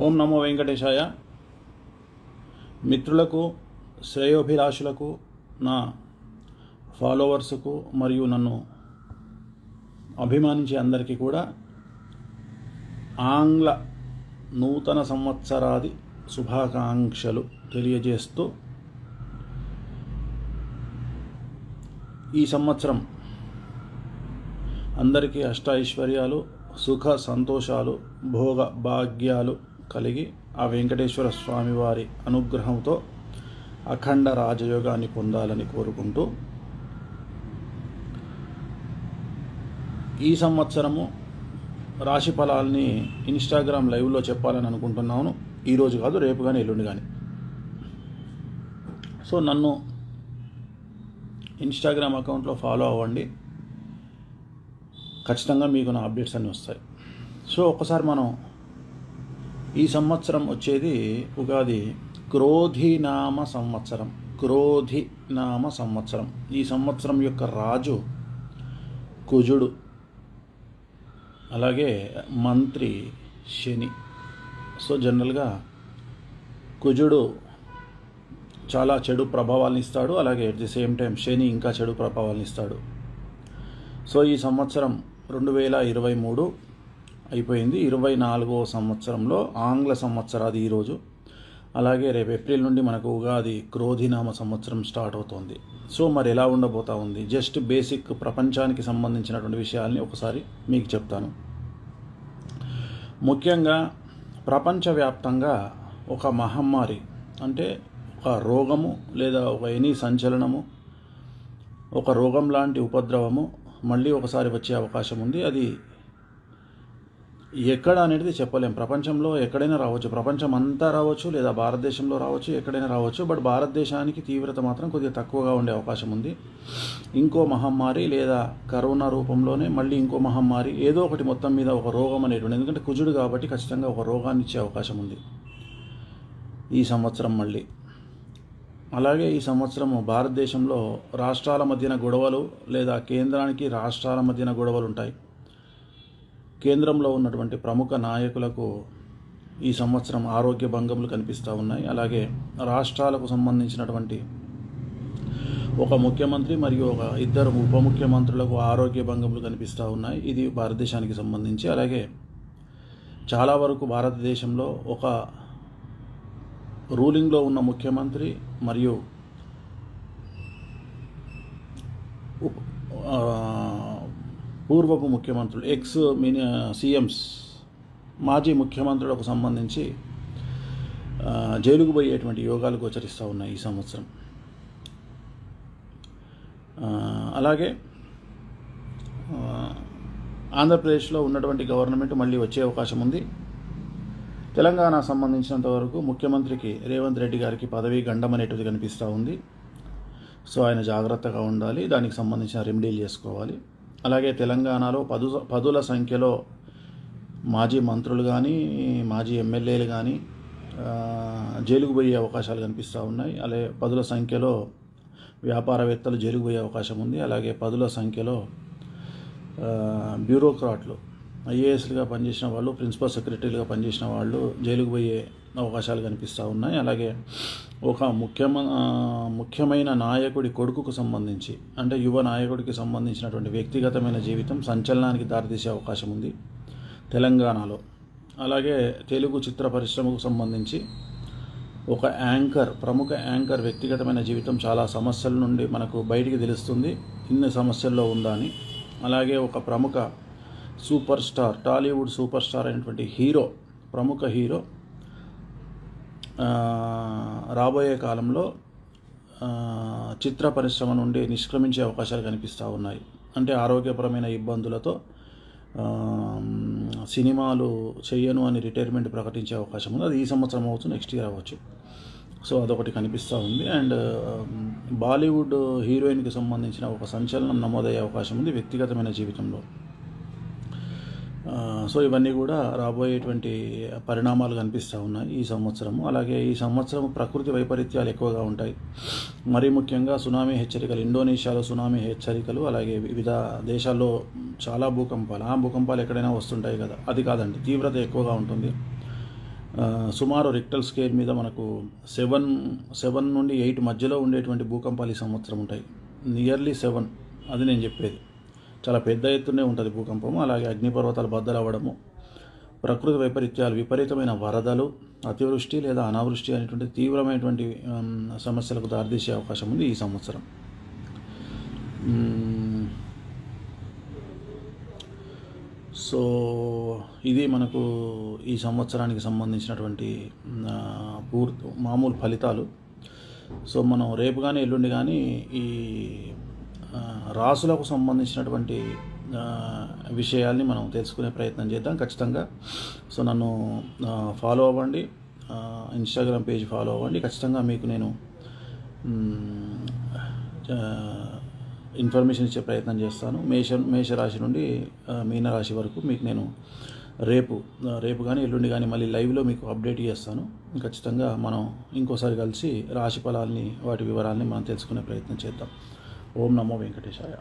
ఓం నమో వెంకటేశాయ. మిత్రులకు, శ్రేయోభిలాషులకు, నా ఫాలోవర్స్కు మరియు నన్ను అభిమానించే అందరికీ కూడా ఆంగ్ల నూతన సంవత్సరాది శుభాకాంక్షలు తెలియజేస్తూ, ఈ సంవత్సరం అందరికీ అష్టైశ్వర్యాలు, సుఖ సంతోషాలు, భోగ భాగ్యాలు కలిగి ఆ వెంకటేశ్వర స్వామి వారి అనుగ్రహంతో అఖండ రాజయోగాన్ని పొందాలని కోరుకుంటూ, ఈ సంవత్సరము రాశి ఫలాల్ని ఇన్స్టాగ్రామ్ లైవ్లో చెప్పాలని అనుకుంటున్నాను. ఈరోజు కాదు, రేపు కానీ ఎల్లుండి కానీ. సో నన్ను ఇన్స్టాగ్రామ్ అకౌంట్లో ఫాలో అవ్వండి, ఖచ్చితంగా మీకు నా అప్డేట్స్ అన్నీ వస్తాయి. సో ఒకసారి మనం ఈ సంవత్సరం వచ్చేది ఉగాది క్రోధినామ సంవత్సరం. క్రోధినామ సంవత్సరం. ఈ సంవత్సరం యొక్క రాజు కుజుడు, అలాగే మంత్రి శని. సో జనరల్గా కుజుడు చాలా చెడు ప్రభావాలను ఇస్తాడు, అలాగే అట్ ది సేమ్ టైం శని ఇంకా చెడు ప్రభావాలను ఇస్తాడు. సో ఈ సంవత్సరం 2023 అయిపోయింది. 24వ సంవత్సరంలో ఆంగ్ల సంవత్సరాది ఈరోజు. అలాగే రేపు ఏప్రిల్ నుండి మనకు ఉగాది క్రోధినామ సంవత్సరం స్టార్ట్ అవుతుంది. సో మరి ఎలా ఉండబోతా ఉంది, జస్ట్ బేసిక్ ప్రపంచానికి సంబంధించినటువంటి విషయాల్ని ఒకసారి మీకు చెప్తాను. ముఖ్యంగా ప్రపంచవ్యాప్తంగా ఒక మహమ్మారి, అంటే ఒక రోగము లేదా ఒక ఎనీ సంచలనము, ఒక రోగం లాంటి ఉపద్రవము మళ్ళీ ఒకసారి వచ్చే అవకాశం ఉంది. అది ఎక్కడ అనేది చెప్పలేం. ప్రపంచంలో ఎక్కడైనా రావచ్చు, ప్రపంచం అంతా రావచ్చు, లేదా భారతదేశంలో రావచ్చు, ఎక్కడైనా రావచ్చు. బట్ భారతదేశానికి తీవ్రత మాత్రం కొద్దిగా తక్కువగా ఉండే అవకాశం ఉంది. ఇంకో మహమ్మారి లేదా కరోనా రూపంలోనే మళ్ళీ ఇంకో మహమ్మారి, ఏదో ఒకటి మొత్తం మీద ఒక రోగం అనేటువంటి, ఎందుకంటే కుజుడు కాబట్టి ఖచ్చితంగా ఒక రోగాన్ని ఇచ్చే అవకాశం ఉంది ఈ సంవత్సరం మళ్ళీ. అలాగే ఈ సంవత్సరము భారతదేశంలో రాష్ట్రాల మధ్యన గొడవలు, లేదా కేంద్రానికి రాష్ట్రాల మధ్యన గొడవలు ఉంటాయి. కేంద్రంలో ఉన్నటువంటి ప్రముఖ నాయకులకు ఈ సంవత్సరం ఆరోగ్య భంగములు కనిపిస్తూ ఉన్నాయి. అలాగే రాష్ట్రాలకు సంబంధించినటువంటి ఒక ముఖ్యమంత్రి మరియు ఒక ఇద్దరు ఉప ముఖ్యమంత్రులకు ఆరోగ్య భంగములు కనిపిస్తూ ఉన్నాయి. ఇది భారతదేశానికి సంబంధించి. అలాగే చాలా వరకు భారతదేశంలో ఒక రూలింగ్లో ఉన్న ముఖ్యమంత్రి మరియు పూర్వపు ముఖ్యమంత్రులు, ఎక్స్ సీఎంస్, మాజీ ముఖ్యమంత్రులకు సంబంధించి జైలుకు పోయేటువంటి యోగాలు గోచరిస్తూ ఉన్నాయి ఈ సంవత్సరం. అలాగే ఆంధ్రప్రదేశ్లో ఉన్నటువంటి గవర్నమెంట్ మళ్ళీ వచ్చే అవకాశం ఉంది. తెలంగాణ సంబంధించినంత వరకు ముఖ్యమంత్రికి రేవంత్ రెడ్డి గారికి పదవీ గండం అనేటిది కనిపిస్తూ ఉంది. సో ఆయన జాగ్రత్తగా ఉండాలి, దానికి సంబంధించిన రెమెడీలు చేసుకోవాలి. అలాగే తెలంగాణలో పదుల సంఖ్యలో మాజీ మంత్రులు కానీ, మాజీ ఎమ్మెల్యేలు కానీ జైలుకు పోయే అవకాశాలు కనిపిస్తూ ఉన్నాయి. అలాగే పదుల సంఖ్యలో వ్యాపారవేత్తలు జైలుకు పోయే అవకాశం ఉంది. అలాగే పదుల సంఖ్యలో బ్యూరోక్రాట్లు, ఐఏఎస్లుగా పనిచేసిన వాళ్ళు, ప్రిన్సిపల్ సెక్రటరీలుగా పనిచేసిన వాళ్ళు జైలుకు పోయే అవకాశాలు కనిపిస్తూ ఉన్నాయి. అలాగే ఒక ముఖ్యమైన నాయకుడి కొడుకుకు సంబంధించి, అంటే యువ నాయకుడికి సంబంధించినటువంటి వ్యక్తిగతమైన జీవితం సంచలనానికి దారితీసే అవకాశం ఉంది తెలంగాణలో. అలాగే తెలుగు చిత్ర పరిశ్రమకు సంబంధించి ఒక యాంకర్, ప్రముఖ యాంకర్ వ్యక్తిగతమైన జీవితం చాలా సమస్యల నుండి మనకు బయటికి తెలుస్తుంది, ఇన్ని సమస్యల్లో ఉందా అని. అలాగే ఒక ప్రముఖ super star, Tollywood super star అయినటువంటి హీరో, ప్రముఖ హీరో రాబోయే కాలంలో చిత్ర పరిశ్రమ నుండి నిష్క్రమించే అవకాశాలు కనిపిస్తూ ఉన్నాయి. అంటే ఆరోగ్యపరమైన ఇబ్బందులతో సినిమాలు చెయ్యను అని రిటైర్మెంట్ ప్రకటించే అవకాశం ఉంది. అది ఈ సంవత్సరం అవ్వచ్చు, నెక్స్ట్ ఇయర్ అవ్వచ్చు. సో అదొకటి కనిపిస్తూ ఉంది. అండ్ బాలీవుడ్ హీరోయిన్కి సంబంధించిన ఒక సంచలనం నమోదయ్యే అవకాశం ఉంది వ్యక్తిగతమైన జీవితంలో. సో ఇవన్నీ కూడా రాబోయేటువంటి పరిణామాలు కనిపిస్తూ ఉన్నాయి ఈ సంవత్సరము. అలాగే ఈ సంవత్సరం ప్రకృతి వైపరీత్యాలు ఎక్కువగా ఉంటాయి. మరీ ముఖ్యంగా సునామీ హెచ్చరికలు, ఇండోనేషియాలో సునామీ హెచ్చరికలు, అలాగే వివిధ దేశాల్లో చాలా భూకంపాలు. ఆ భూకంపాలు ఎక్కడైనా వస్తుంటాయి కదా, అది కాదండి, తీవ్రత ఎక్కువగా ఉంటుంది. సుమారు రిక్టర్ స్కేల్ మీద మనకు 7 నుండి 8 మధ్యలో ఉండేటువంటి భూకంపాలు ఈ సంవత్సరం ఉంటాయి. నియర్లీ 7, అది నేను చెప్పేది. చాలా పెద్ద ఎత్తునే ఉంటుంది భూకంపము. అలాగే అగ్నిపర్వతాలు బద్దలవ్వడము, ప్రకృతి వైపరీత్యాలు, విపరీతమైన వరదలు, అతివృష్టి లేదా అనావృష్టి అనేటువంటి తీవ్రమైనటువంటి సమస్యలకు దారితీసే అవకాశం ఉంది ఈ సంవత్సరం. సో ఇది మనకు ఈ సంవత్సరానికి సంబంధించినటువంటి మామూలు ఫలితాలు. సో మనం రేపు కానీ ఎల్లుండి కానీ ఈ రాసులకు సంబంధించినటువంటి విషయాల్ని మనం తెలుసుకునే ప్రయత్నం చేద్దాం ఖచ్చితంగా. సో నన్ను ఫాలో అవ్వండి, ఇన్స్టాగ్రామ్ పేజ్ ఫాలో అవ్వండి. ఖచ్చితంగా మీకు నేను ఇన్ఫర్మేషన్ ఇచ్చే ప్రయత్నం చేస్తాను. మేషరాశి నుండి మీనరాశి వరకు మీకు నేను రేపు కానీ ఎల్లుండి కానీ మళ్ళీ లైవ్లో మీకు అప్డేట్ చేస్తాను. ఖచ్చితంగా మనం ఇంకోసారి కలిసి రాశి ఫలాల్ని, వాటి వివరాలని మనం తెలుసుకునే ప్రయత్నం చేద్దాం. ఓం నమో వెంకటేశాయ.